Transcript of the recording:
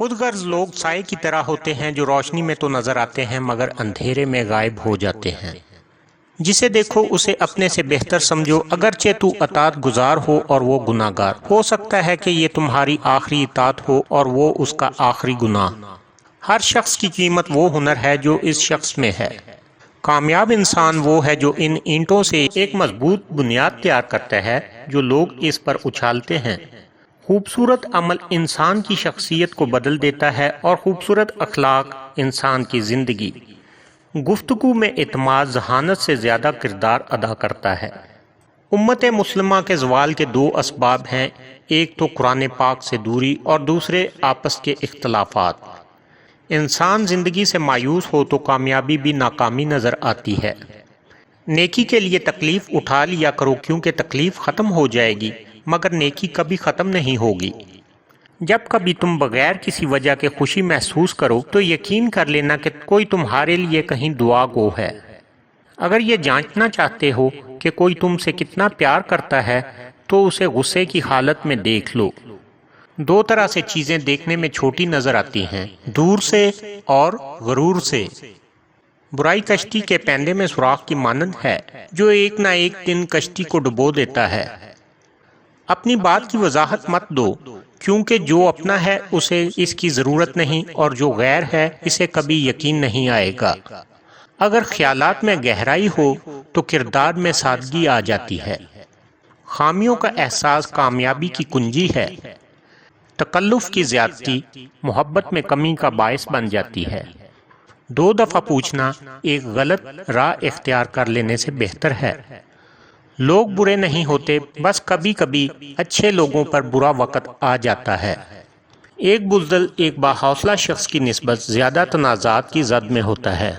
خود غرض لوگ سائے کی طرح ہوتے ہیں جو روشنی میں تو نظر آتے ہیں مگر اندھیرے میں غائب ہو جاتے ہیں۔ جسے دیکھو اسے اپنے سے بہتر سمجھو، اگرچہ تو اطاعت گزار ہو اور وہ گناہ گار۔ ہو سکتا ہے کہ یہ تمہاری آخری اطاعت ہو اور وہ اس کا آخری گناہ۔ ہر شخص کی قیمت وہ ہنر ہے جو اس شخص میں ہے۔ کامیاب انسان وہ ہے جو ان اینٹوں سے ایک مضبوط بنیاد تیار کرتا ہے جو لوگ اس پر اچھالتے ہیں۔ خوبصورت عمل انسان کی شخصیت کو بدل دیتا ہے اور خوبصورت اخلاق انسان کی زندگی۔ گفتگو میں اعتماد ذہانت سے زیادہ کردار ادا کرتا ہے۔ امت مسلمہ کے زوال کے دو اسباب ہیں، ایک تو قرآن پاک سے دوری اور دوسرے آپس کے اختلافات۔ انسان زندگی سے مایوس ہو تو کامیابی بھی ناکامی نظر آتی ہے۔ نیکی کے لیے تکلیف اٹھا لیا کرو کیونکہ تکلیف ختم ہو جائے گی، مگر نیکی کبھی ختم نہیں ہوگی۔ جب کبھی تم بغیر کسی وجہ کے خوشی محسوس کرو تو یقین کر لینا کہ کوئی تمہارے لیے کہیں دعا گو ہے۔ اگر یہ جانچنا چاہتے ہو کہ کوئی تم سے کتنا پیار کرتا ہے تو اسے غصے کی حالت میں دیکھ لو۔ دو طرح سے چیزیں دیکھنے میں چھوٹی نظر آتی ہیں، دور سے اور غرور سے۔ برائی کشتی کے پیندے میں سوراخ کی مانند ہے جو ایک نہ ایک دن کشتی کو ڈبو دیتا ہے۔ اپنی بات کی وضاحت مت دو، کیونکہ جو اپنا ہے اسے اس کی ضرورت نہیں اور جو غیر ہے اسے کبھی یقین نہیں آئے گا۔ اگر خیالات میں گہرائی ہو تو کردار میں سادگی آ جاتی ہے۔ خامیوں کا احساس کامیابی کی کنجی ہے۔ تکلف کی زیادتی محبت میں کمی کا باعث بن جاتی ہے۔ دو دفعہ پوچھنا ایک غلط راہ اختیار کر لینے سے بہتر ہے۔ لوگ برے نہیں ہوتے، بس کبھی کبھی اچھے لوگوں پر برا وقت آ جاتا ہے۔ ایک بزدل ایک باحوصلہ شخص کی نسبت زیادہ تنازعات کی زد میں ہوتا ہے۔